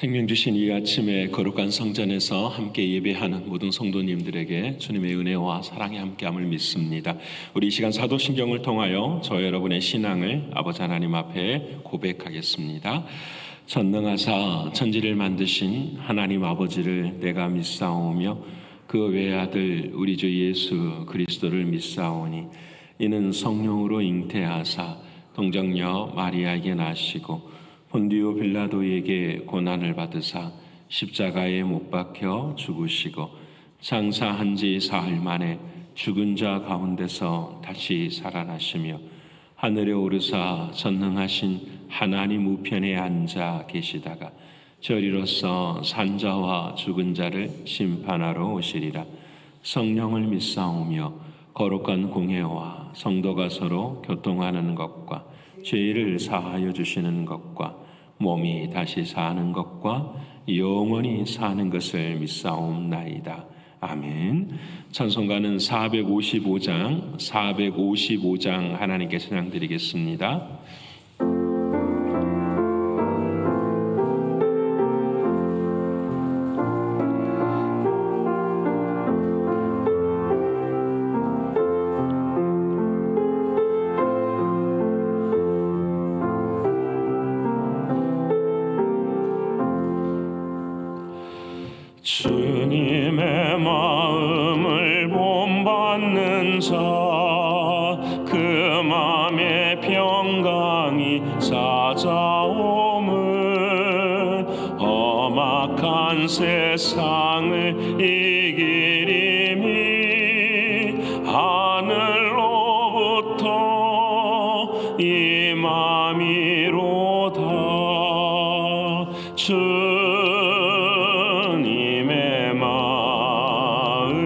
생명 주신 이 아침에 거룩한 성전에서 함께 예배하는 모든 성도님들에게 주님의 은혜와 사랑이 함께함을 믿습니다. 우리 이 시간 사도신경을 통하여 저 여러분의 신앙을 아버지 하나님 앞에 고백하겠습니다. 전능하사 천지를 만드신 하나님 아버지를 내가 믿사오며 그 외아들 우리 주 예수 그리스도를 믿사오니 이는 성령으로 잉태하사 동정녀 마리아에게 나시고 본디오 빌라도에게 고난을 받으사 십자가에 못 박혀 죽으시고 장사한 지 사흘 만에 죽은 자 가운데서 다시 살아나시며 하늘에 오르사 전능하신 하나님 우편에 앉아 계시다가 저리로서 산자와 죽은 자를 심판하러 오시리라. 성령을 믿사오며 거룩한 공회와 성도가 서로 교통하는 것과 죄를 사하여 주시는 것과 몸이 다시 사는 것과 영원히 사는 것을 믿사옵나이다. 아멘. 찬송가는 455장 하나님께 찬양 드리겠습니다. 주님의 마음을 본받는 자, 그 맘에 평강이 찾아오면 험악한 세상을 이기리니 하늘로부터 임함이로다. 주님의 마음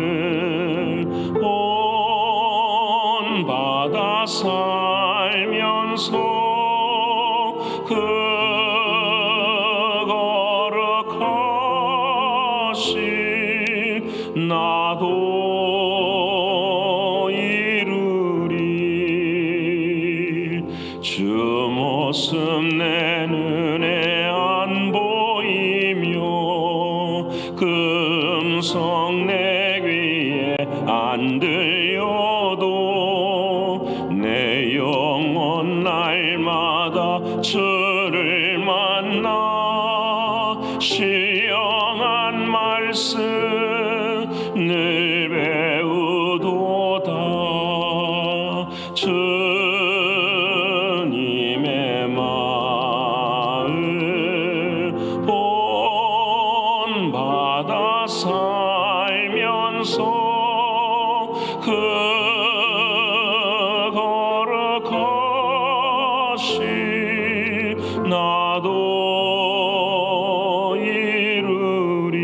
본받아 살면서 그 거룩하신 나도 이루리. 주 모습 내 눈에 안 보이며 그 음성 내 귀에 안 들려도 내 영혼 날마다 주를 만나 신령한 말씀 늘 배우도다. 주님의 마음 본받아 살면서 그 거룩하신 나도 이루리.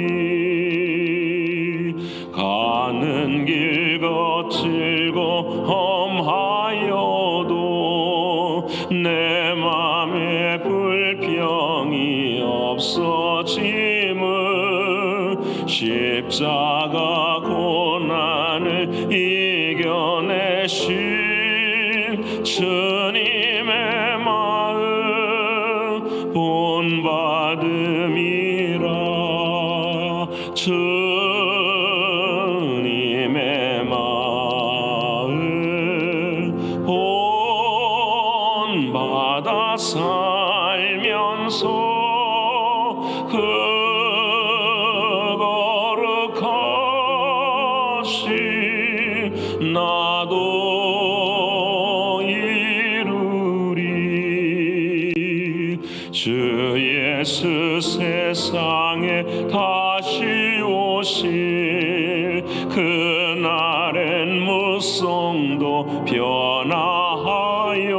가는 길 거칠고 험하여도 내 맘에 불평이 없어짐은 십자가 고난을 이겨내신 주님의 마음 본받음이라. 주님의 마음 본받아 살면서 그 거룩하신 나도 이루리. 주 예수 세상에 다시 오실 그날엔 무성도 변화하여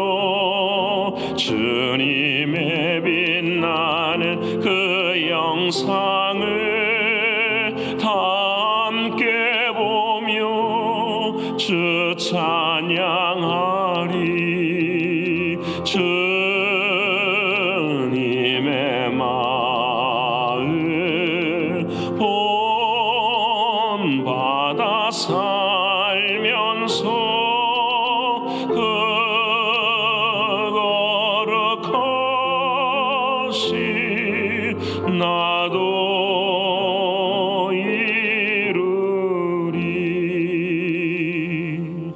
주님의 빛나는 그 영상을 다 함께 보며 주 찬양하리. 주님의 마음 본받아 살면서 그 거룩하신 나도 이루리.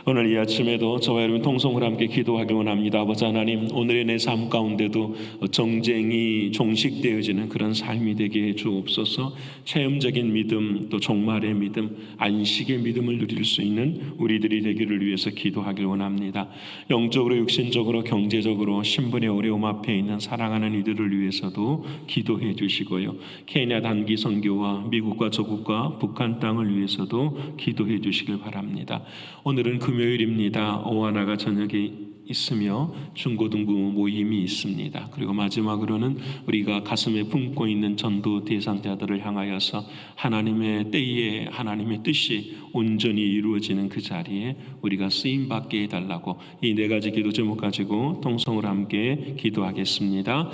오늘 이 아침에도 저와 여러분 통성으로 함께 기도하기 원합니다. 아버지 하나님, 오늘의 내 삶 가운데도 정쟁이 종식되어지는 그런 삶이 되게 해 주옵소서. 체험적인 믿음, 또 종말의 믿음, 안식의 믿음을 누릴 수 있는 우리들이 되기를 위해서 기도하길 원합니다. 영적으로, 육신적으로, 경제적으로 신분의 어려움 앞에 있는 사랑하는 이들을 위해서도 기도해 주시고요. 케냐 단기 선교와 미국과 저국과 북한 땅을 위해서도 기도해 주시길 바랍니다. 오늘은 금요일입니다. 오하나가 저녁에 있으며 중고등부 모임이 있습니다. 그리고 마지막으로는 우리가 가슴에 품고 있는 전도 대상자들을 향하여서 하나님의 때에 하나님의 뜻이 온전히 이루어지는 그 자리에 우리가 쓰임받게 해달라고 이 네 가지 기도 제목 가지고 통성으로 함께 기도하겠습니다.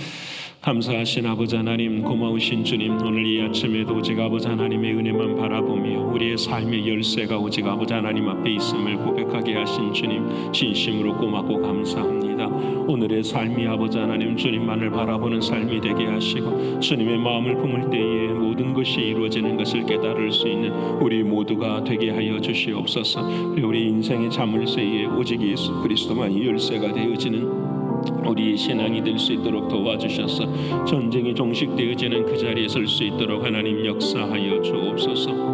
감사하신 아버지 하나님, 고마우신 주님, 오늘 이 아침에도 오직 아버지 하나님의 은혜만 바라보며 우리의 삶의 열쇠가 오직 아버지 하나님 앞에 있음을 고백하게 하신 주님, 진심으로 고맙고 감사합니다. 오늘의 삶이 아버지 하나님 주님만을 바라보는 삶이 되게 하시고 주님의 마음을 품을 때에 모든 것이 이루어지는 것을 깨달을 수 있는 우리 모두가 되게 하여 주시옵소서. 우리 인생의 자물쇠에 오직 예수 그리스도만이 열쇠가 되어지는 우리의 신앙이 될 수 있도록 도와주셔서 전쟁이 종식되어지는 그 자리에 설 수 있도록 하나님 역사하여 주옵소서.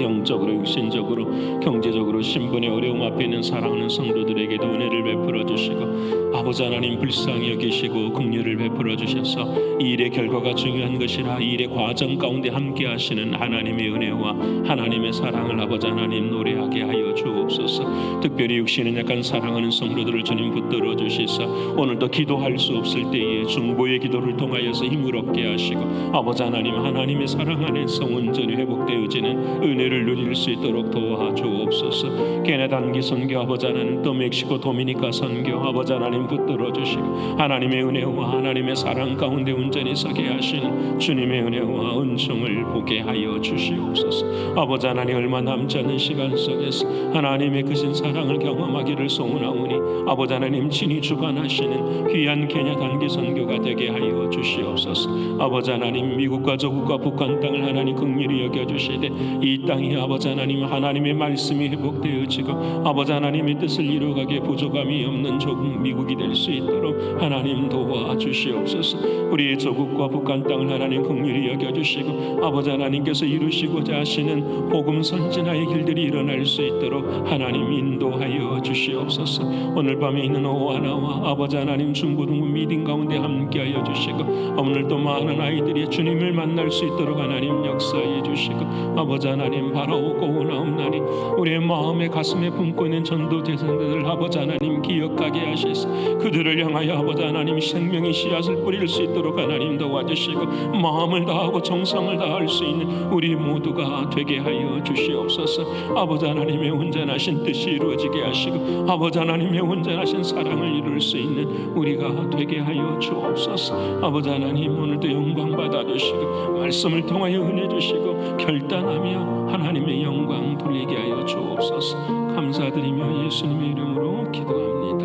영적으로, 육신적으로, 경제적으로 신분의 어려움 앞에 있는 사랑하는 성도들에게도 은혜를 베풀어 주시고 아버지 하나님 불쌍히 여기시고 긍휼을 베풀어 주셔서 이 일의 결과가 중요한 것이라 이 일의 과정 가운데 함께 하시는 하나님의 은혜와 하나님의 사랑을 아버지 하나님 노래하게 하여 주옵소서. 특별히 육신은 약간 사랑하는 성도들을 주님 붙들어 주시사 오늘도 기도할 수 없을 때에 중보의 기도를 통하여서 힘을 얻게 하시고 아버지 하나님 하나님의 사랑 안에서 온전히 회복되어지는 은혜를 누릴 수 있도록 도와주옵소서. 케냐 단기 선교 아버지 하나님, 또 멕시코 도미니카 선교 아버지 하나님 붙들어 주시고 하나님의 은혜와 하나님의 사랑 가운데 온전히 서게 하시는 주님의 은혜와 은총을 보게 하여 주시옵소서. 아버지 하나님, 얼마 남지 않은 시간 속에서 하나님의 크신 사랑을 경험하기를 소원하오니 아버지 하나님 친히 주관하시는 귀한 케냐 단기 선교가 되게 하여 주시옵소서. 아버지 하나님, 미국과 저국과 북한 땅을 하나님 긍휼히 여겨주시되 이 땅이 아버지 하나님 하나님의 말씀이 회복되어지고 아버지 하나님의 뜻을 이루어가기에 부족함이 없는 조국 미국이 될 수 있도록 하나님 도와주시옵소서. 우리의 저국과 북한 땅을 하나님 긍휼히 여겨주시고 아버지 하나님께서 이루시고자 하시는 복음 선진화의 길들이 일어날 수 있도록 하나님 인도하여 주시옵소서. 오늘 밤에 있는 오하나와 아버지 하나님 중고등부 미팅 가운데 함께하여 주시고 오늘 또 많은 아이들이 주님을 만날 수 있도록 하나님 역사해 주시고 아버지 하나님 바라오고 원하옵나니 우리의 마음에 가슴에 품고 있는 전도 대상자들 아버지 하나님 기억하게 하시사 그들을 향하여 아버지 하나님 생명의 씨앗을 뿌릴 수 있도록 하나님 도와주시고 마음을 다하고 정성을 다할 수 있는 우리 모두가 되게 하여 주시옵소서. 아버지 하나님의 온전하신 뜻이 이루어지게 하시고 아버지 하나님의 온전하신 사랑을 이룰 수 있는 우리가 되게 하여 주옵소서. 아버지 하나님, 오늘도 영광 받아주시고 말씀을 통하여 은혜 주시고 결단하며 하나님의 영광 돌리게 하여 주옵소서. 감사드리며 예수님의 이름으로 기도합니다.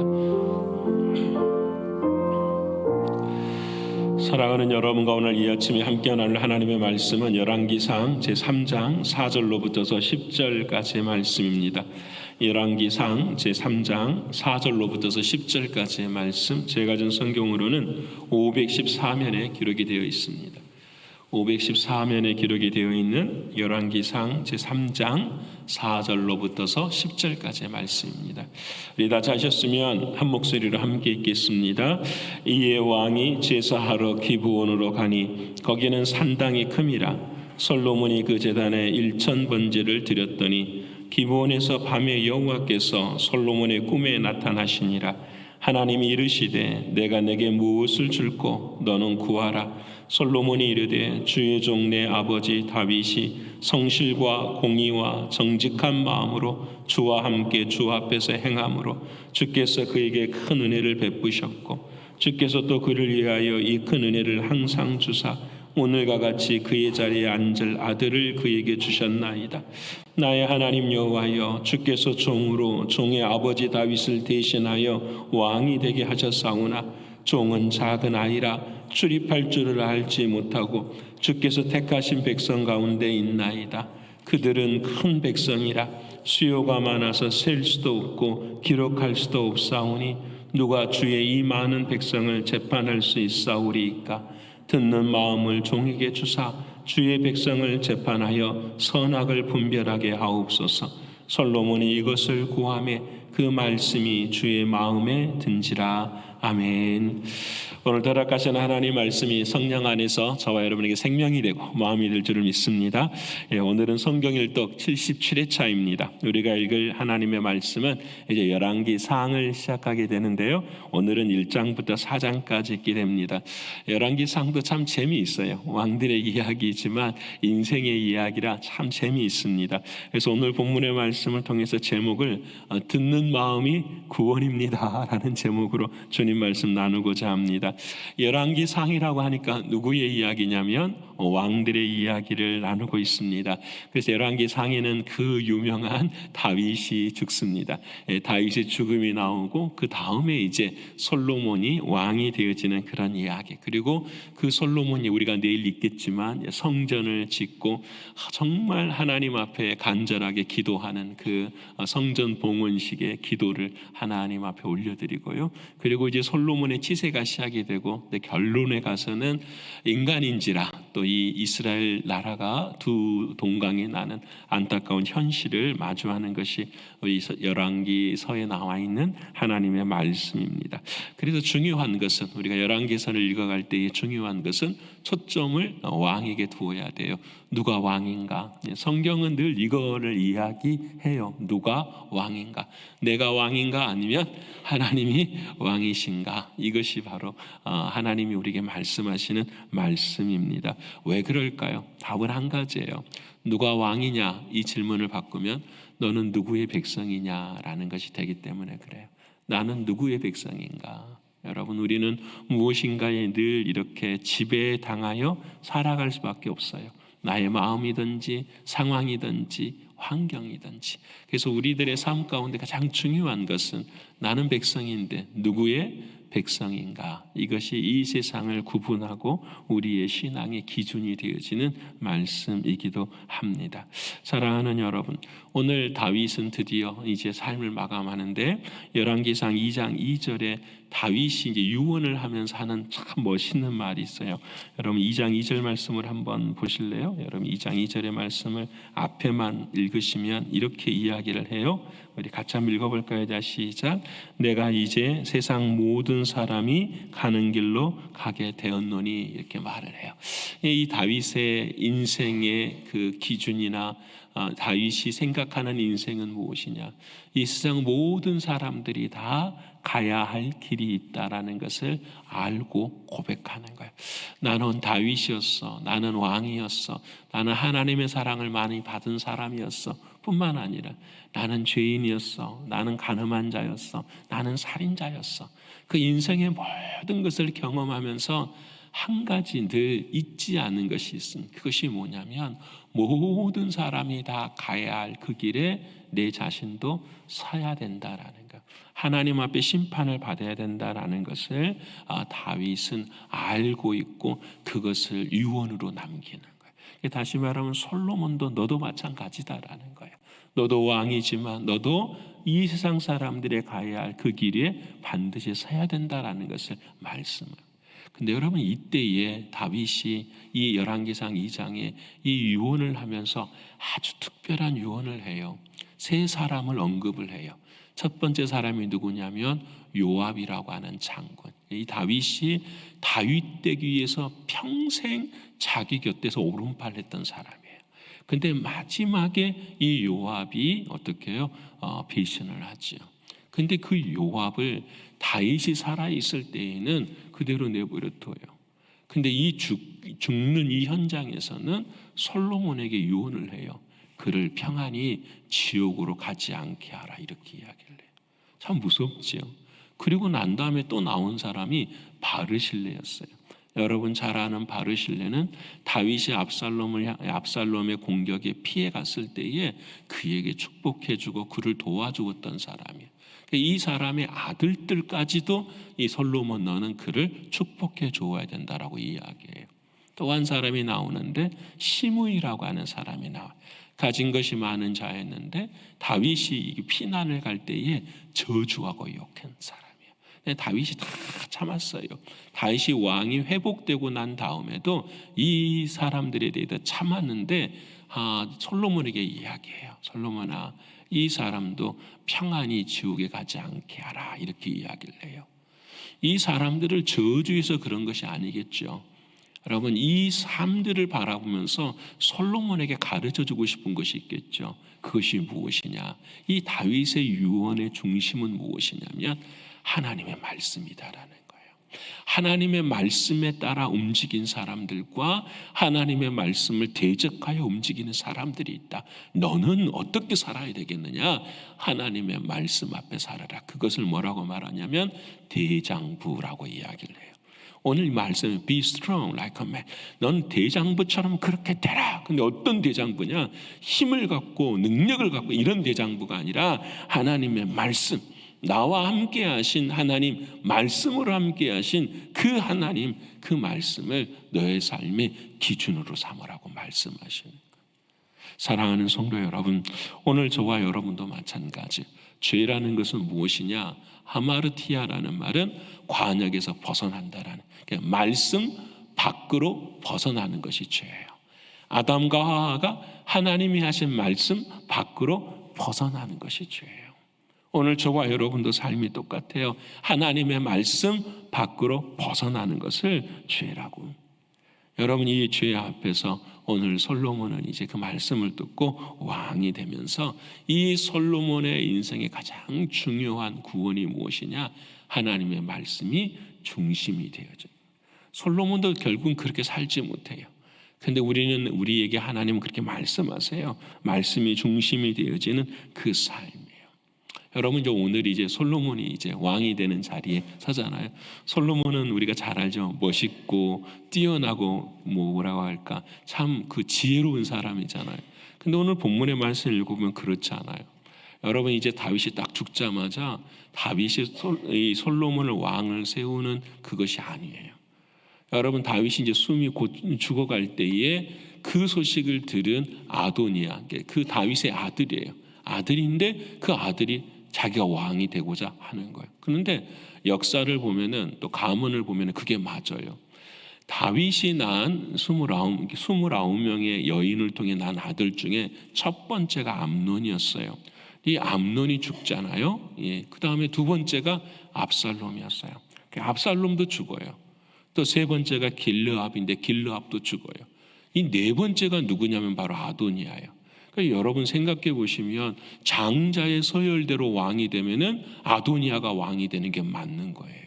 사랑하는 여러분과 오늘 이 아침에 함께 나눌 하나님의 말씀은 열왕기상 제3장 4절로부터서 10절까지의 말씀입니다. 열왕기상 제3장 4절로부터서 10절까지의 말씀, 제가 준 성경으로는 514면에 기록이 되어 있습니다. 514면에 기록이 되어 있는 열왕기상 제3장 4절로부터서 10절까지의 말씀입니다. 우리 다 자셨으면 한 목소리로 함께 읽겠습니다. 이에 왕이 제사하러 기브온으로 가니 거기는 산당이 큼이라 솔로몬이 그 제단에 1000번제를 드렸더니 기브온에서 밤에 여호와께서 솔로몬의 꿈에 나타나시니라. 하나님이 이르시되 내가 내게 무엇을 줄꼬 너는 구하라. 솔로몬이 이르되 주의 종 내 아버지 다윗이 성실과 공의와 정직한 마음으로 주와 함께 주 앞에서 행함으로 주께서 그에게 큰 은혜를 베푸셨고 주께서 또 그를 위하여 이 큰 은혜를 항상 주사 오늘과 같이 그의 자리에 앉을 아들을 그에게 주셨나이다. 나의 하나님 여호와여, 주께서 종으로 종의 아버지 다윗을 대신하여 왕이 되게 하셨사오나 종은 작은 아이라 출입할 줄을 알지 못하고 주께서 택하신 백성 가운데 있나이다. 그들은 큰 백성이라 수요가 많아서 셀 수도 없고 기록할 수도 없사오니 누가 주의 이 많은 백성을 재판할 수 있사오리이까. 듣는 마음을 종에게 주사 주의 백성을 재판하여 선악을 분별하게 하옵소서. 솔로몬이 이것을 구하매 그 말씀이 주의 마음에 든지라. 아멘. 오늘 허락하신 하나님 말씀이 성령 안에서 저와 여러분에게 생명이 되고 마음이 될 줄을 믿습니다. 오늘은 성경 일독 77회차입니다. 우리가 읽을 하나님의 말씀은 이제 열왕기상을 시작하게 되는데요. 오늘은 1장부터 4장까지 읽게 됩니다. 열왕기상도 참 재미있어요. 왕들의 이야기지만 인생의 이야기라 참 재미있습니다. 그래서 오늘 본문의 말씀을 통해서 제목을 듣는 마음이 구원입니다 라는 제목으로 주님 말씀 나누고자 합니다. 열왕기상이라고 하니까 누구의 이야기냐면 왕들의 이야기를 나누고 있습니다. 그래서 열왕기상에는 그 유명한 다윗이 죽습니다. 다윗의 죽음이 나오고 그 다음에 이제 솔로몬이 왕이 되어지는 그런 이야기. 그리고 그 솔로몬이 우리가 내일 읽겠지만 성전을 짓고 정말 하나님 앞에 간절하게 기도하는 그 성전 봉헌식의 기도를 하나님 앞에 올려드리고요. 그리고 이제 솔로몬의 치세가 시작이 되고 결론에 가서는 인간인지라 또 이 이스라엘 나라가 두 동강에 나는 안타까운 현실을 마주하는 것이 우리 열왕기서에 나와 있는 하나님의 말씀입니다. 그래서 중요한 것은 우리가 열왕기서를 읽어갈 때의 중요한 것은 초점을 왕에게 두어야 돼요. 누가 왕인가? 성경은 늘 이거를 이야기해요. 누가 왕인가? 내가 왕인가? 아니면 하나님이 왕이신가? 이것이 바로 하나님이 우리에게 말씀하시는 말씀입니다. 왜 그럴까요? 답은 한 가지예요. 누가 왕이냐? 이 질문을 바꾸면 너는 누구의 백성이냐라는 것이 되기 때문에 그래요. 나는 누구의 백성인가? 여러분, 우리는 무엇인가에 늘 이렇게 지배당하여 살아갈 수밖에 없어요. 나의 마음이든지 상황이든지 환경이든지. 그래서 우리들의 삶 가운데 가장 중요한 것은 나는 백성인데 누구의 백성인가? 이것이 이 세상을 구분하고 우리의 신앙의 기준이 되어지는 말씀이기도 합니다. 사랑하는 여러분, 오늘 다윗은 드디어 이제 삶을 마감하는데 열왕기상 2장 2절에 다윗이 이제 유언을 하면서 하는 참 멋있는 말이 있어요. 여러분 2장 2절 말씀을 한번 보실래요? 여러분 2장 2절의 말씀을 앞에만 읽으시면 이렇게 이야기를 해요. 우리 같이 한번 읽어볼까요? 자, 시작. 내가 이제 세상 모든 사람이 가는 길로 가게 되었노니, 이렇게 말을 해요. 이 다윗의 인생의 그 기준이나 다윗이 생각하는 인생은 무엇이냐? 이 세상 모든 사람들이 다 가야 할 길이 있다라는 것을 알고 고백하는 거예요. 나는 다윗이었어. 나는 왕이었어. 나는 하나님의 사랑을 많이 받은 사람이었어. 뿐만 아니라 나는 죄인이었어. 나는 가늠한 자였어. 나는 살인자였어. 그 인생의 모든 것을 경험하면서 한 가지 늘 잊지 않은 것이 있습니다. 그것이 뭐냐면 모든 사람이 다 가야 할 그 길에 내 자신도 서야 된다라는 것. 하나님 앞에 심판을 받아야 된다라는 것을 다윗은 알고 있고 그것을 유언으로 남기는 거예요. 다시 말하면 솔로몬도 너도 마찬가지다라는 거예요. 너도 왕이지만 너도 이 세상 사람들의 가야 할 그 길에 반드시 서야 된다라는 것을 말씀해요. 근데 여러분, 이때에 다윗이 이 열왕기상 2장에 이 유언을 하면서 아주 특별한 유언을 해요. 세 사람을 언급을 해요. 첫 번째 사람이 누구냐면 요압이라고 하는 장군. 이 다윗이 다윗 되기 위해서 평생 자기 곁에서 오른팔 했던 사람이에요. 근데 마지막에 이 요압이 어떻게 해요? 배신을 하죠. 근데 그 요압을 다윗이 살아있을 때에는 그대로 내버려 둬요. 근데 이 죽는 이 현장에서는 솔로몬에게 유언을 해요. 그를 평안히 지옥으로 가지 않게 하라, 이렇게 이야기를 해요. 참 무섭지요. 그리고 난 다음에 또 나온 사람이 바르실레였어요. 여러분 잘 아는 바르실레는 다윗이 압살롬의 공격에 피해 갔을 때에 그에게 축복해주고 그를 도와주었던 사람이에요. 이 사람의 아들들까지도 이 솔로몬 너는 그를 축복해 주어야 된다라고 이야기해요. 또 한 사람이 나오는데 시므이라고 하는 사람이 나와요. 가진 것이 많은 자였는데 다윗이 피난을 갈 때에 저주하고 욕한 사람이에요. 근데 다윗이 다 참았어요. 다윗이 왕이 회복되고 난 다음에도 이 사람들에 대해서 참았는데 솔로몬에게 이야기해요. 솔로몬아, 이 사람도 평안히 지옥에 가지 않게 하라, 이렇게 이야기를 해요. 이 사람들을 저주해서 그런 것이 아니겠죠. 여러분, 이 삶들을 바라보면서 솔로몬에게 가르쳐주고 싶은 것이 있겠죠. 그것이 무엇이냐? 이 다윗의 유언의 중심은 무엇이냐면 하나님의 말씀이다라는 거예요. 하나님의 말씀에 따라 움직인 사람들과 하나님의 말씀을 대적하여 움직이는 사람들이 있다. 너는 어떻게 살아야 되겠느냐? 하나님의 말씀 앞에 살아라. 그것을 뭐라고 말하냐면 대장부라고 이야기를 해요. 오늘 말씀에 be strong like a man. 넌 대장부처럼 그렇게 되라. 근데 어떤 대장부냐? 힘을 갖고 능력을 갖고 이런 대장부가 아니라 하나님의 말씀, 나와 함께 하신 하나님, 말씀으로 함께 하신 그 하나님, 그 말씀을 너의 삶의 기준으로 삼으라고 말씀하시는 거예요. 사랑하는 성도 여러분, 오늘 저와 여러분도 마찬가지. 죄라는 것은 무엇이냐? 하마르티아라는 말은 관역에서 벗어난다라는, 그러니까 말씀 밖으로 벗어나는 것이 죄예요. 아담과 하와가 하나님이 하신 말씀 밖으로 벗어나는 것이 죄예요. 오늘 저와 여러분도 삶이 똑같아요. 하나님의 말씀 밖으로 벗어나는 것을 죄라고. 여러분, 이 죄 앞에서 오늘 솔로몬은 이제 그 말씀을 듣고 왕이 되면서 이 솔로몬의 인생의 가장 중요한 구원이 무엇이냐? 하나님의 말씀이 중심이 되어져요. 솔로몬도 결국은 그렇게 살지 못해요. 근데 우리에게 하나님은 그렇게 말씀하세요. 말씀이 중심이 되어지는 그 삶이에요. 여러분, 오늘 이제 솔로몬이 이제 왕이 되는 자리에 서잖아요. 솔로몬은 우리가 잘 알죠. 멋있고 뛰어나고 뭐라고 할까, 참 그 지혜로운 사람이잖아요. 근데 오늘 본문의 말씀을 읽어보면 그렇지 않아요. 여러분, 이제 다윗이 딱 죽자마자 다윗이 이 솔로몬을 왕을 세우는 그것이 아니에요. 여러분, 다윗이 이제 숨이 곧 죽어갈 때에 그 소식을 들은 아도니아, 그 다윗의 아들이에요. 아들인데 그 아들이 자기가 왕이 되고자 하는 거예요. 그런데 역사를 보면은, 또 가문을 보면은 그게 맞아요. 다윗이 낳은 29명의 여인을 통해 난 아들 중에 첫 번째가 암논이었어요. 이 암논이 죽잖아요. 예. 그 다음에 두 번째가 압살롬이었어요. 압살롬도 죽어요. 또 세 번째가 길르압인데 길르압도 죽어요. 이 네 번째가 누구냐면 바로 아도니아예요. 그러니까 여러분 생각해 보시면 장자의 서열대로 왕이 되면은 아도니아가 왕이 되는 게 맞는 거예요.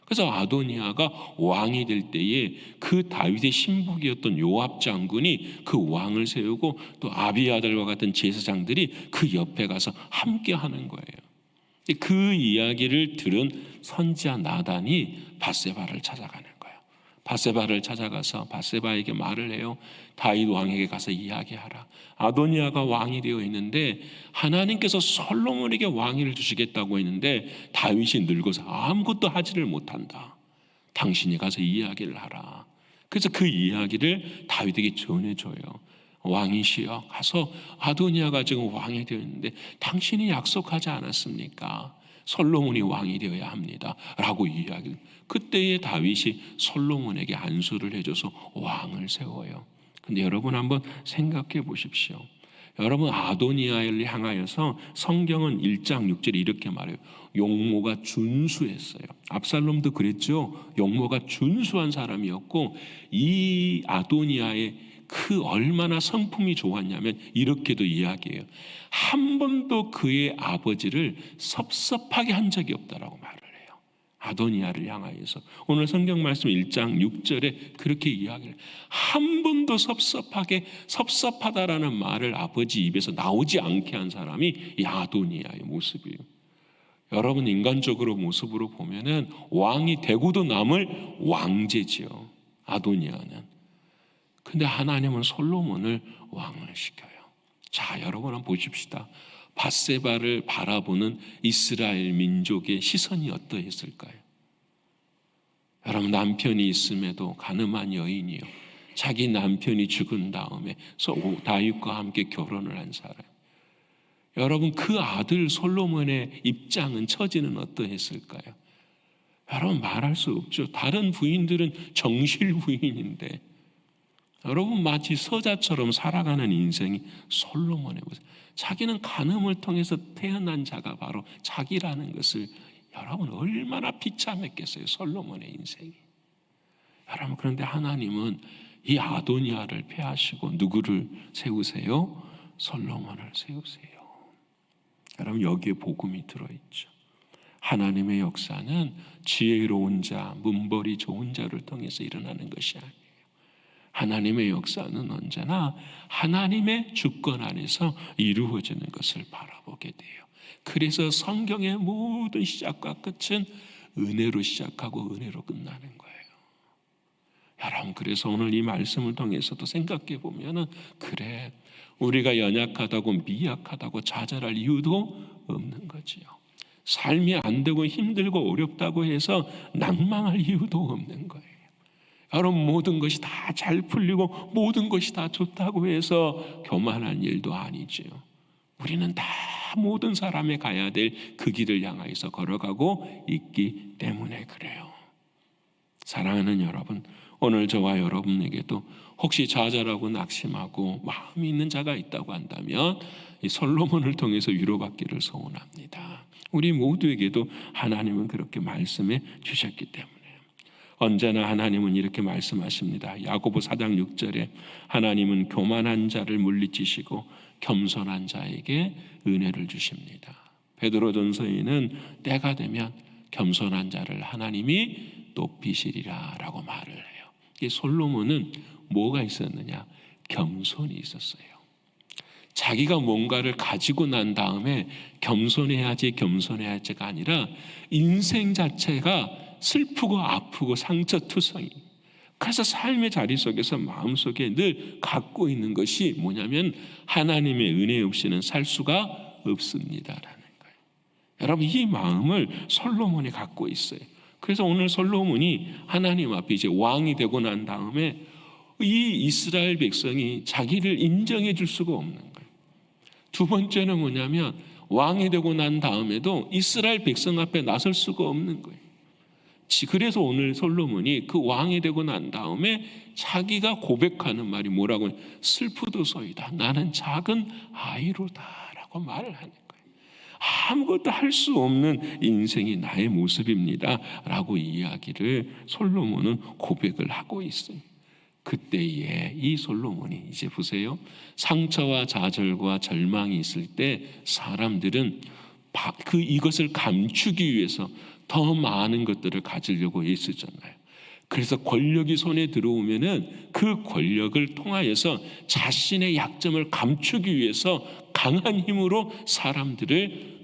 그래서 아도니아가 왕이 될 때에 그 다윗의 신복이었던 요압 장군이 그 왕을 세우고 또 아비아달과 같은 제사장들이 그 옆에 가서 함께 하는 거예요. 그 이야기를 들은 선지자 나단이 밧세바를 찾아가는 거예요. 밧세바를 찾아가서 밧세바에게 말을 해요. 다윗 왕에게 가서 이야기하라. 아도니아가 왕이 되어 있는데 하나님께서 솔로몬에게 왕위를 주시겠다고 했는데 다윗이 늙어서 아무것도 하지를 못한다. 당신이 가서 이야기를 하라. 그래서 그 이야기를 다윗에게 전해줘요. 왕이시여, 가서 아도니아가 지금 왕이 되어 있는데 당신이 약속하지 않았습니까? 솔로몬이 왕이 되어야 합니다 라고 이야기를. 그때의 다윗이 솔로몬에게 안수를 해줘서 왕을 세워요. 근데 여러분 한번 생각해 보십시오. 여러분, 아도니아를 향하여서 성경은 1장 6절에 이렇게 말해요. 용모가 준수했어요. 압살롬도 그랬죠. 용모가 준수한 사람이었고, 이 아도니아의 그 얼마나 성품이 좋았냐면 이렇게도 이야기해요. 한 번도 그의 아버지를 섭섭하게 한 적이 없다라고 말을 해요. 아도니아를 향하여서 오늘 성경 말씀 1장 6절에 그렇게 이야기를 해요. 한 번도 섭섭하다라는 말을 아버지 입에서 나오지 않게 한 사람이 이 아도니아의 모습이에요. 여러분, 인간적으로 모습으로 보면은 왕이 되고도 남을 왕제지요, 아도니아는. 근데 하나님은 솔로몬을 왕을 시켜요. 자, 여러분 한번 보십시다. 밧세바를 바라보는 이스라엘 민족의 시선이 어떠했을까요? 여러분, 남편이 있음에도 가늠한 여인이요, 자기 남편이 죽은 다음에 다윗과 함께 결혼을 한 사람. 여러분, 그 아들 솔로몬의 입장은, 처지는 어떠했을까요? 여러분, 말할 수 없죠. 다른 부인들은 정실 부인인데 여러분, 마치 서자처럼 살아가는 인생이 솔로몬의 모습. 자기는 간음을 통해서 태어난 자가 바로 자기라는 것을, 여러분, 얼마나 비참했겠어요, 솔로몬의 인생이. 여러분, 그런데 하나님은 이 아도니아를 폐하시고 누구를 세우세요? 솔로몬을 세우세요. 여러분, 여기에 복음이 들어있죠. 하나님의 역사는 지혜로운 자, 문벌이 좋은 자를 통해서 일어나는 것이 아니에요. 하나님의 역사는 언제나 하나님의 주권 안에서 이루어지는 것을 바라보게 돼요. 그래서 성경의 모든 시작과 끝은 은혜로 시작하고 은혜로 끝나는 거예요. 여러분, 그래서 오늘 이 말씀을 통해서도 생각해 보면은, 그래, 우리가 연약하다고 미약하다고 좌절할 이유도 없는 거지요. 삶이 안 되고 힘들고 어렵다고 해서 낭망할 이유도 없는 거예요. 여러분, 모든 것이 다 잘 풀리고 모든 것이 다 좋다고 해서 교만한 일도 아니지요. 우리는 다 모든 사람이 가야 될 그 길을 향하여서 걸어가고 있기 때문에 그래요. 사랑하는 여러분, 오늘 저와 여러분에게도 혹시 좌절하고 낙심하고 마음이 있는 자가 있다고 한다면 이 솔로몬을 통해서 위로받기를 소원합니다. 우리 모두에게도 하나님은 그렇게 말씀해 주셨기 때문에 언제나 하나님은 이렇게 말씀하십니다. 야고보 4장 6절에 하나님은 교만한 자를 물리치시고 겸손한 자에게 은혜를 주십니다. 베드로전서에는 때가 되면 겸손한 자를 하나님이 높이시리라 라고 말을 해요. 이 솔로몬은 뭐가 있었느냐? 겸손이 있었어요. 자기가 뭔가를 가지고 난 다음에 겸손해야지가 아니라 인생 자체가 슬프고 아프고 상처투성이. 그래서 삶의 자리 속에서 마음속에 늘 갖고 있는 것이 뭐냐면 하나님의 은혜 없이는 살 수가 없습니다라는 거예요. 여러분, 이 마음을 솔로몬이 갖고 있어요. 그래서 오늘 솔로몬이 하나님 앞에 이제 왕이 되고 난 다음에 이 이스라엘 백성이 자기를 인정해 줄 수가 없는 거예요. 두 번째는 뭐냐면 왕이 되고 난 다음에도 이스라엘 백성 앞에 나설 수가 없는 거예요. 그래서 오늘 솔로몬이 그 왕이 되고 난 다음에 자기가 고백하는 말이 뭐라고 해요? 슬프도소이다. 나는 작은 아이로다라고 말을 하는 거예요. 아무것도 할 수 없는 인생이 나의 모습입니다 라고 이야기를 솔로몬은 고백을 하고 있어요. 그때에 이 솔로몬이 이제 보세요. 상처와 좌절과 절망이 있을 때 사람들은 이것을 감추기 위해서 더 많은 것들을 가지려고 애쓰잖아요. 그래서 권력이 손에 들어오면은 그 권력을 통하여서 자신의 약점을 감추기 위해서 강한 힘으로 사람들을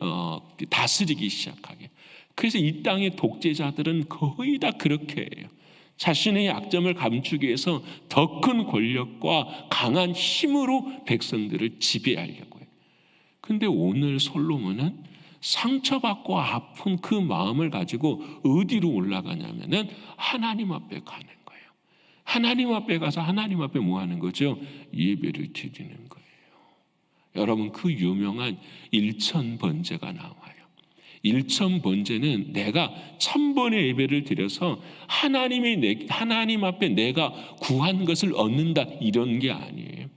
다스리기 시작하게. 그래서 이 땅의 독재자들은 거의 다 그렇게 해요. 자신의 약점을 감추기 위해서 더 큰 권력과 강한 힘으로 백성들을 지배하려고 해요. 근데 오늘 솔로몬은 상처받고 아픈 그 마음을 가지고 어디로 올라가냐면은 하나님 앞에 가는 거예요. 하나님 앞에 가서 하나님 앞에 뭐 하는 거죠? 예배를 드리는 거예요. 여러분, 그 유명한 일천번제가 나와요. 일천번제는 내가 1000번의 예배를 드려서 하나님 앞에 내가 구한 것을 얻는다, 이런 게 아니에요.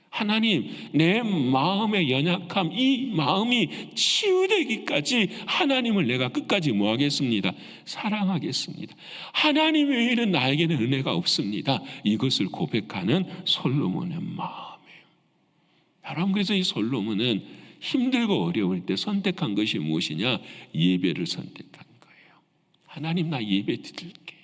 하나님, 내 마음의 연약함, 이 마음이 치유되기까지 하나님을 내가 끝까지 뭐 하겠습니다? 사랑하겠습니다. 하나님 외에는 나에게는 은혜가 없습니다. 이것을 고백하는 솔로몬의 마음이에요. 여러분, 그래서 이 솔로몬은 힘들고 어려울 때 선택한 것이 무엇이냐? 예배를 선택한 거예요. 하나님, 나 예배 드릴게요.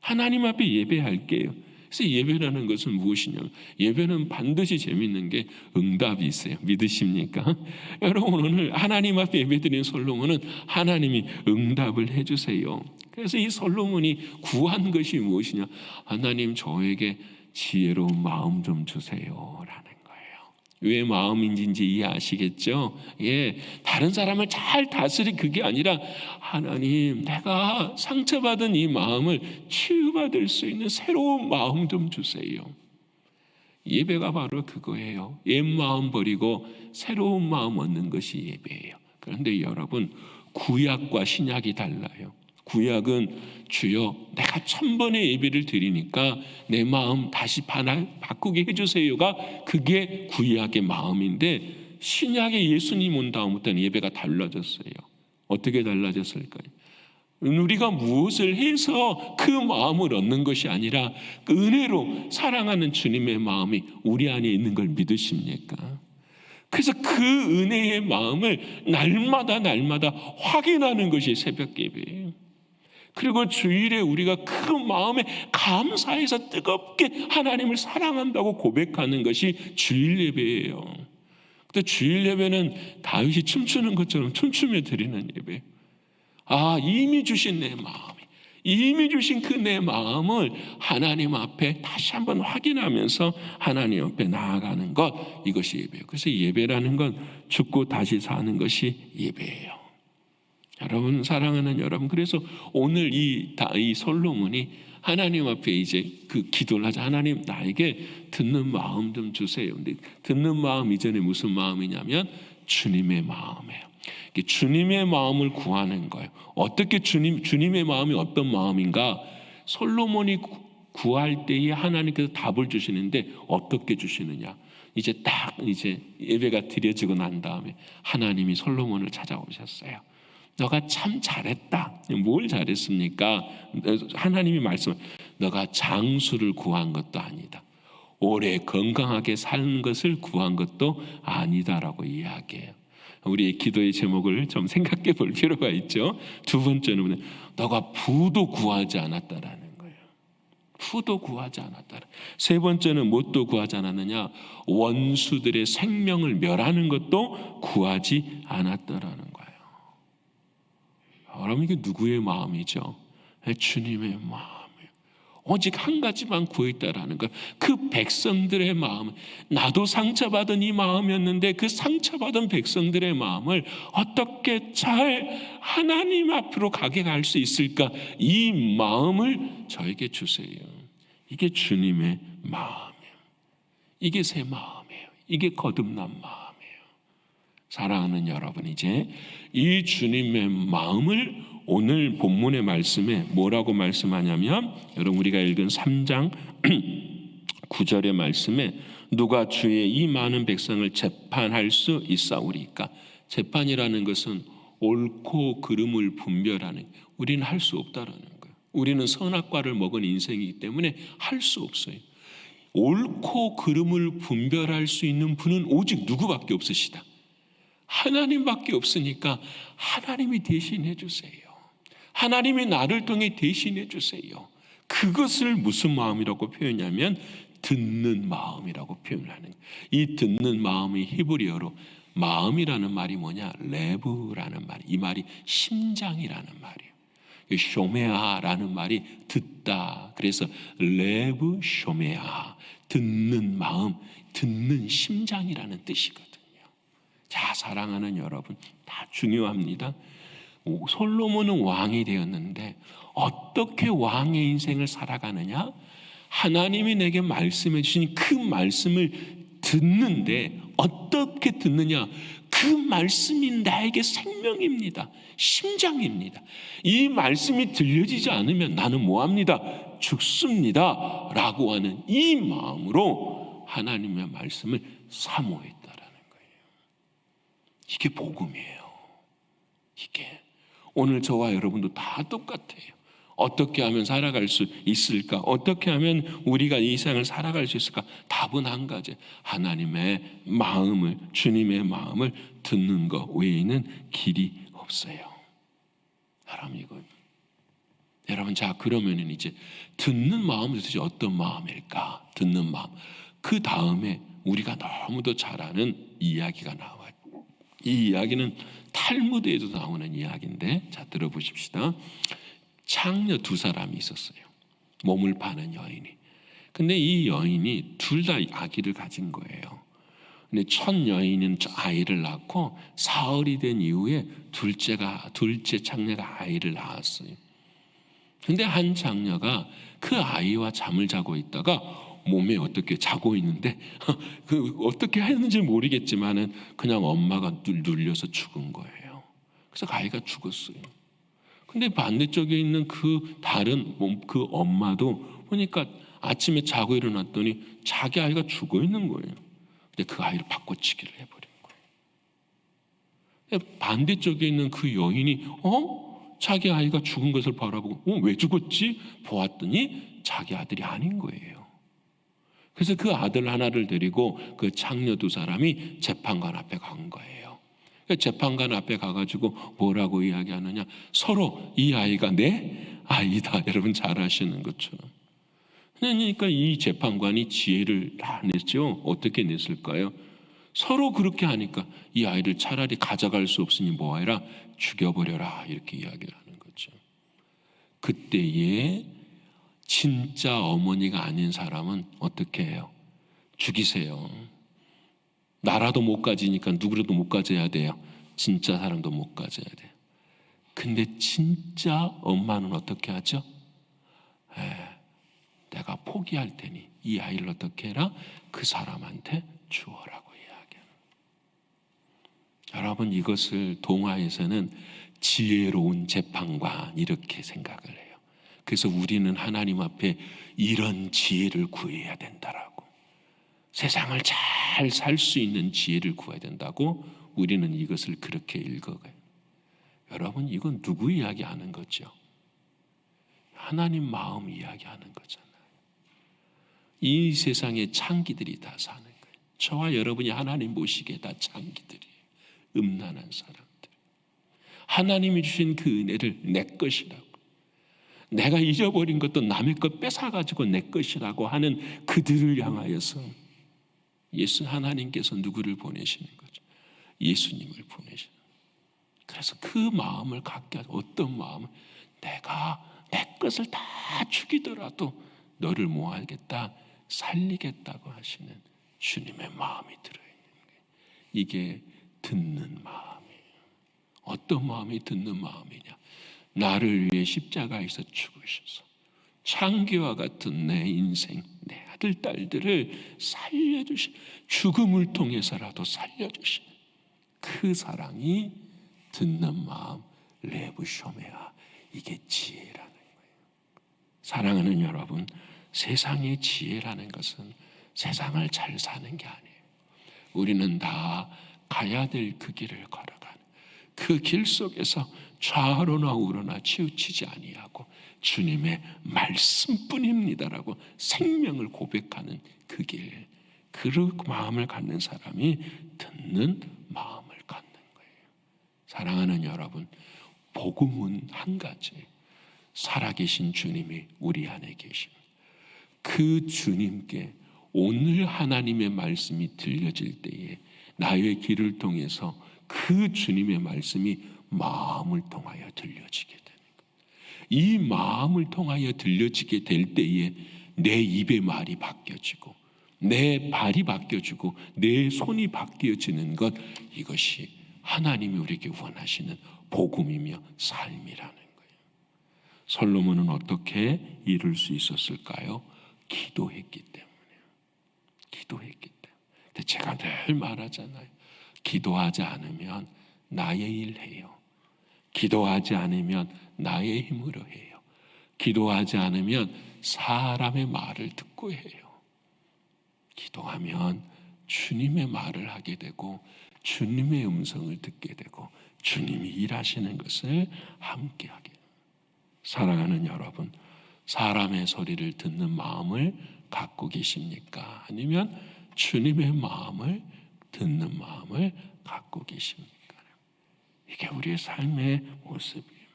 하나님 앞에 예배할게요. 그래서 예배라는 것은 무엇이냐? 예배는 반드시 재밌는 게 응답이 있어요. 믿으십니까? 여러분, 오늘 하나님 앞에 예배드리는 솔로몬은 하나님이 응답을 해주세요. 그래서 이 솔로몬이 구한 것이 무엇이냐? 하나님, 저에게 지혜로운 마음 좀 주세요 라는 거예요. 왜 마음인지 이해하시겠죠? 예, 다른 사람을 잘 그게 아니라 하나님, 내가 상처받은 이 마음을 치유받을 수 있는 새로운 마음 좀 주세요. 예배가 바로 그거예요. 옛 마음 버리고 새로운 마음 얻는 것이 예배예요. 그런데 여러분, 구약과 신약이 달라요. 구약은 주여 내가 1000번의 예배를 드리니까 내 마음 다시 바꾸게 해주세요가 그게 구약의 마음인데, 신약의 예수님 온 다음부터는 예배가 달라졌어요. 어떻게 달라졌을까요? 우리가 무엇을 해서 그 마음을 얻는 것이 아니라 그 은혜로 사랑하는 주님의 마음이 우리 안에 있는 걸 믿으십니까? 그래서 그 은혜의 마음을 날마다 확인하는 것이 새벽 예배예요. 그리고 주일에 우리가 그 마음에 감사해서 뜨겁게 하나님을 사랑한다고 고백하는 것이 주일 예배예요. 근데 주일 예배는 다윗이 춤추는 것처럼 춤추며 드리는 예배. 이미 주신 내 마음, 이미 주신 그 내 마음을 하나님 앞에 다시 한번 확인하면서 하나님 앞에 나아가는 것, 이것이 예배예요. 그래서 예배라는 건 죽고 다시 사는 것이 예배예요. 여러분, 사랑하는 여러분, 그래서 오늘 이 솔로몬이 하나님 앞에 이제 그 기도를 하자. 하나님, 나에게 듣는 마음 좀 주세요. 근데 듣는 마음 이전에 무슨 마음이냐면 주님의 마음이에요. 주님의 마음을 구하는 거예요. 어떻게 주님의 마음이 어떤 마음인가? 솔로몬이 구할 때에 하나님께서 답을 주시는데 어떻게 주시느냐? 이제 예배가 드려지고 난 다음에 하나님이 솔로몬을 찾아오셨어요. 너가 참 잘했다. 뭘 잘했습니까? 하나님이 너가 장수를 구한 것도 아니다. 오래 건강하게 사는 것을 구한 것도 아니다라고 이야기해요. 우리의 기도의 제목을 좀 생각해 볼 필요가 있죠. 두 번째는 너가 부도 구하지 않았다라는 거예요. 부도 구하지 않았다. 세 번째는 무엇도 구하지 않았느냐? 원수들의 생명을 멸하는 것도 구하지 않았다라는 거예요. 여러분, 이게 누구의 마음이죠? 주님의 마음. 오직 한 가지만 구했다라는 것. 그 백성들의 마음, 나도 상처받은 이 마음이었는데 그 상처받은 백성들의 마음을 어떻게 잘 하나님 앞으로 가게 갈 수 있을까? 이 마음을 저에게 주세요. 이게 주님의 마음이에요. 이게 새 마음이에요. 이게 거듭난 마음이에요. 사랑하는 여러분, 이제 이 주님의 마음을 오늘 본문의 말씀에 뭐라고 말씀하냐면, 여러분 우리가 읽은 3장 9절의 말씀에 누가 주의 이 많은 백성을 재판할 수 있사오리까? 재판이라는 것은 옳고 그름을 분별하는, 우리는 할 수 없다라는 거예요. 우리는 선악과를 먹은 인생이기 때문에 할 수 없어요. 옳고 그름을 분별할 수 있는 분은 오직 누구밖에 없으시다. 하나님밖에 없으니까 하나님이 대신해 주세요. 하나님이 나를 통해 대신해 주세요. 그것을 무슨 마음이라고 표현하냐면 듣는 마음이라고 표현하는 거예요. 이 듣는 마음이 히브리어로 마음이라는 말이 뭐냐? 레브라는 말. 이 말이 심장이라는 말이에요. 쇼메아라는 말이 듣다. 그래서 레브 쇼메아, 듣는 마음, 듣는 심장이라는 뜻이거든요. 자, 사랑하는 여러분, 다 중요합니다. 솔로몬은 왕이 되었는데 어떻게 왕의 인생을 살아가느냐? 하나님이 내게 말씀해 주신 그 말씀을 듣는데 어떻게 듣느냐? 그 말씀이 나에게 생명입니다. 심장입니다. 이 말씀이 들려지지 않으면 나는 뭐합니다? 죽습니다 라고 하는 이 마음으로 하나님의 말씀을 사모했다라는 거예요. 이게 복음이에요. 이게 오늘 저와 여러분도 다 똑같아요. 어떻게 하면 살아갈 수 있을까? 어떻게 하면 우리가 이 세상을 살아갈 수 있을까? 답은 한 가지. 하나님의 마음을, 주님의 마음을 듣는 것 외에는 길이 없어요. 여러분, 자, 그러면은 이제 듣는 마음은 도대체 어떤 마음일까? 듣는 마음. 그 다음에 우리가 너무도 잘 아는 이야기가 나와요. 이 이야기는 탈무드에도 나오는 이야기인데, 자, 들어보십시다. 창녀 두 사람이 있었어요. 몸을 파는 여인이. 근데 이 여인이 둘 다 아기를 가진 거예요. 근데 첫 여인은 아이를 낳고 사흘이 된 이후에 둘째 장녀가 아이를 낳았어요. 근데 한 장녀가 그 아이와 잠을 자고 있다가 몸에 어떻게 자고 있는데 그 어떻게 했는지 모르겠지만은 그냥 엄마가 눌려서 죽은 거예요. 그래서 그 아이가 죽었어요. 근데 반대쪽에 있는 그 다른 그 엄마도 보니까 아침에 자고 일어났더니 자기 아이가 죽어 있는 거예요. 근데 그 아이를 바꿔치기를 해버린 거예요. 반대쪽에 있는 그 여인이 자기 아이가 죽은 것을 바라보고 왜 죽었지? 보았더니 자기 아들이 아닌 거예요. 그래서 그 아들 하나를 데리고 그 장녀 두 사람이 재판관 앞에 간 거예요. 재판관 앞에 가가지고 뭐라고 이야기하느냐? 서로 이 아이가 내 아이다. 여러분 잘 아시는 것처럼. 그러니까 이 재판관이 지혜를 다 냈죠. 어떻게 냈을까요? 서로 그렇게 하니까 이 아이를 차라리 가져갈 수 없으니 뭐해라? 죽여버려라. 이렇게 이야기를 하는 거죠. 그때에 진짜 어머니가 아닌 사람은 어떻게 해요? 죽이세요. 나라도 못 가지니까 누구라도 못 가져야 돼요. 진짜 사람도 못 가져야 돼요. 근데 진짜 엄마는 어떻게 하죠? 내가 포기할 테니 이 아이를 어떻게 해라? 그 사람한테 주어라고 이야기해요. 여러분 이것을 동화에서는 지혜로운 재판관 이렇게 생각을 해요. 그래서 우리는 하나님 앞에 이런 지혜를 구해야 된다라고, 세상을 잘 살 수 있는 지혜를 구해야 된다고 우리는 이것을 그렇게 읽어가요. 여러분 이건 누구 이야기하는 거죠? 하나님 마음 이야기하는 거잖아요. 이 세상의 창기들이 다 사는 거예요. 저와 여러분이 하나님 보시기에 다 창기들이에요. 음란한 사람들. 하나님이 주신 그 은혜를 내 것이라고, 내가 잊어버린 것도 남의 것 뺏어가지고 내 것이라고 하는 그들을 향하여서 하나님께서 누구를 보내시는 거죠? 예수님을 보내시는. 그래서 그 마음을 갖게 하죠. 어떤 마음을? 내가 내 것을 다 죽이더라도 너를 뭐 하겠다? 살리겠다고 하시는 주님의 마음이 들어있는 거예요. 이게 듣는 마음이에요. 어떤 마음이 듣는 마음이냐? 나를 위해 십자가에서 죽으셔서 창기와 같은 내 인생, 내 아들, 딸들을 살려주신, 죽음을 통해서라도 살려주시는 그 사랑이 듣는 마음, 레브쇼메아, 이게 지혜라는 거예요. 사랑하는 여러분, 세상의 지혜라는 것은 세상을 잘 사는 게 아니에요. 우리는 다 가야 될 그 길을 걸어가는, 그 길 속에서 좌로나 우로나 치우치지 아니하고 주님의 말씀뿐입니다라고 생명을 고백하는 그 길, 그 마음을 갖는 사람이 듣는 마음을 갖는 거예요. 사랑하는 여러분, 복음은 한 가지, 살아계신 주님이 우리 안에 계십니다. 그 주님께 오늘 하나님의 말씀이 들려질 때에 나의 귀를 통해서 그 주님의 말씀이 마음을 통하여 들려지게 되는 거예요. 이 마음을 통하여 들려지게 될 때에 내 입의 말이 바뀌어지고 내 발이 바뀌어지고 내 손이 바뀌어지는 것, 이것이 하나님이 우리에게 원하시는 복음이며 삶이라는 거예요. 솔로몬은 어떻게 이룰 수 있었을까요? 기도했기 때문이에요. 기도했기 때문에. 근데 제가 늘 말하잖아요. 기도하지 않으면 나의 일 해요. 기도하지 않으면 나의 힘으로 해요. 기도하지 않으면 사람의 말을 듣고 해요. 기도하면 주님의 말을 하게 되고 주님의 음성을 듣게 되고 주님이 일하시는 것을 함께 하게 돼요. 사랑하는 여러분, 사람의 소리를 듣는 마음을 갖고 계십니까? 아니면 주님의 마음을 듣는 마음을 갖고 계십니까? 이게 우리의 삶의 모습이에요.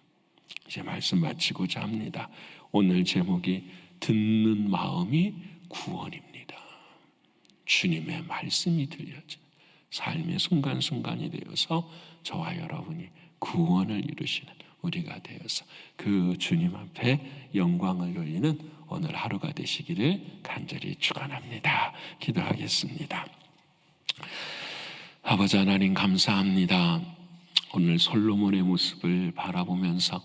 이제 말씀 마치고자 합니다. 오늘 제목이 듣는 마음이 구원입니다. 주님의 말씀이 들려지는 삶의 순간순간이 되어서 저와 여러분이 구원을 이루시는 우리가 되어서 그 주님 앞에 영광을 돌리는 오늘 하루가 되시기를 간절히 축원합니다. 기도하겠습니다. 아버지 하나님 감사합니다. 오늘 솔로몬의 모습을 바라보면서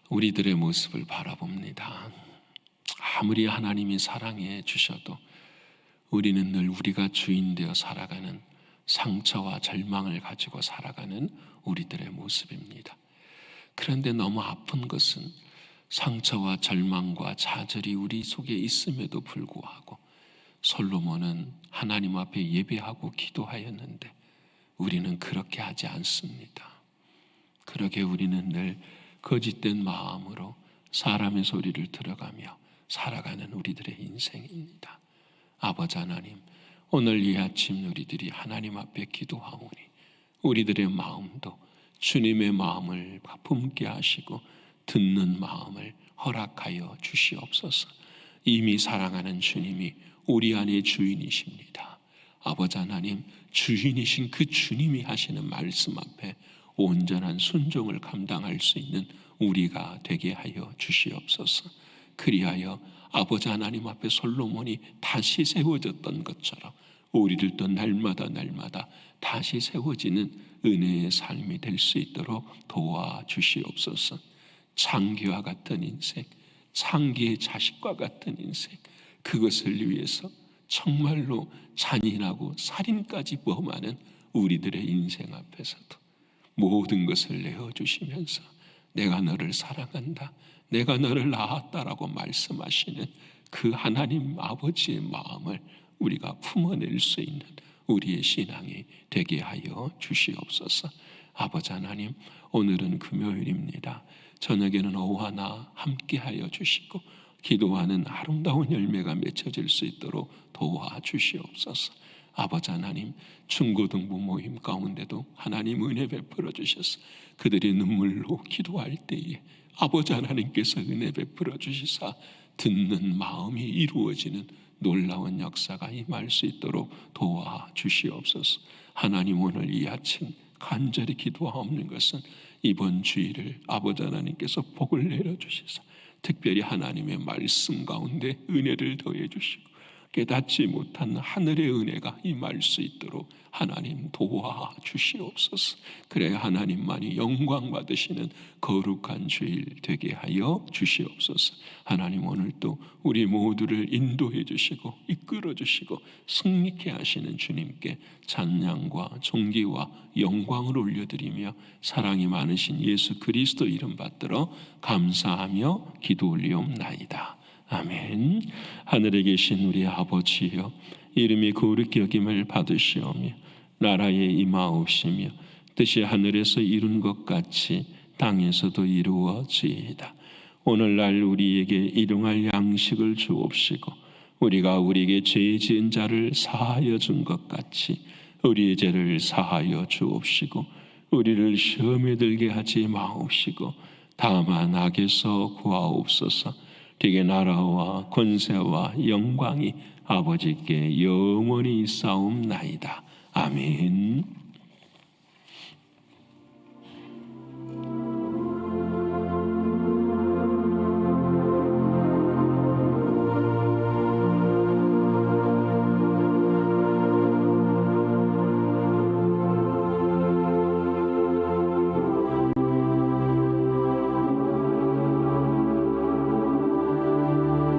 우리들의 모습을 바라봅니다. 아무리 하나님이 사랑해 주셔도 우리는 늘 우리가 주인 되어 살아가는 상처와 절망을 가지고 살아가는 우리들의 모습입니다. 그런데 너무 아픈 것은 상처와 절망과 좌절이 우리 속에 있음에도 불구하고 솔로몬은 하나님 앞에 예배하고 기도하였는데 우리는 그렇게 하지 않습니다. 그러게 우리는 늘 거짓된 마음으로 사람의 소리를 들어가며 살아가는 우리들의 인생입니다. 아버지 하나님, 오늘 이 아침 우리들이 하나님 앞에 기도하오니 우리들의 마음도 주님의 마음을 품게 하시고 듣는 마음을 허락하여 주시옵소서. 이미 사랑하는 주님이 우리 안의 주인이십니다. 아버지 하나님, 주인이신 그 주님이 하시는 말씀 앞에 온전한 순종을 감당할 수 있는 우리가 되게 하여 주시옵소서. 그리하여 아버지 하나님 앞에 솔로몬이 다시 세워졌던 것처럼 우리들도 날마다 다시 세워지는 은혜의 삶이 될 수 있도록 도와주시옵소서. 창기와 같은 인생, 창기의 자식과 같은 인생, 그것을 위해서 정말로 잔인하고 살인까지 범하는 우리들의 인생 앞에서도 모든 것을 내어주시면서 내가 너를 사랑한다, 내가 너를 낳았다라고 말씀하시는 그 하나님 아버지의 마음을 우리가 품어낼 수 있는 우리의 신앙이 되게 하여 주시옵소서. 아버지 하나님, 오늘은 금요일입니다. 저녁에는 오와 나 함께하여 주시고 기도하는 아름다운 열매가 맺혀질 수 있도록 도와주시옵소서. 아버지 하나님, 중고등부 모임 가운데도 하나님 은혜 베풀어 주셔서 그들이 눈물로 기도할 때에 아버지 하나님께서 은혜 베풀어 주시사 듣는 마음이 이루어지는 놀라운 역사가 임할 수 있도록 도와주시옵소서. 하나님, 오늘 이 아침 간절히 기도하옵는 것은 이번 주일을 아버지 하나님께서 복을 내려주셔서 특별히 하나님의 말씀 가운데 은혜를 더해 주시고 깨닫지 못한 하늘의 은혜가 임할 수 있도록 하나님 도와주시옵소서. 그래야 하나님만이 영광 받으시는 거룩한 주일 되게 하여 주시옵소서. 하나님, 오늘도 우리 모두를 인도해 주시고 이끌어 주시고 승리케 하시는 주님께 찬양과 존귀와 영광을 올려드리며 사랑이 많으신 예수 그리스도 이름 받들어 감사하며 기도 올리옵나이다. 아멘. 하늘에 계신 우리 아버지여, 이름이 거룩히 여김을 받으시오며 나라에 임하옵시며 뜻이 하늘에서 이룬 것 같이 땅에서도 이루어지이다. 오늘날 우리에게 일용할 양식을 주옵시고 우리가 우리에게 죄 지은 자를 사하여 준 것 같이 우리의 죄를 사하여 주옵시고 우리를 시험에 들게 하지 마옵시고 다만 악에서 구하옵소서. 되게 나라와 권세와 영광이 아버지께 영원히 있사옵나이다. 아멘.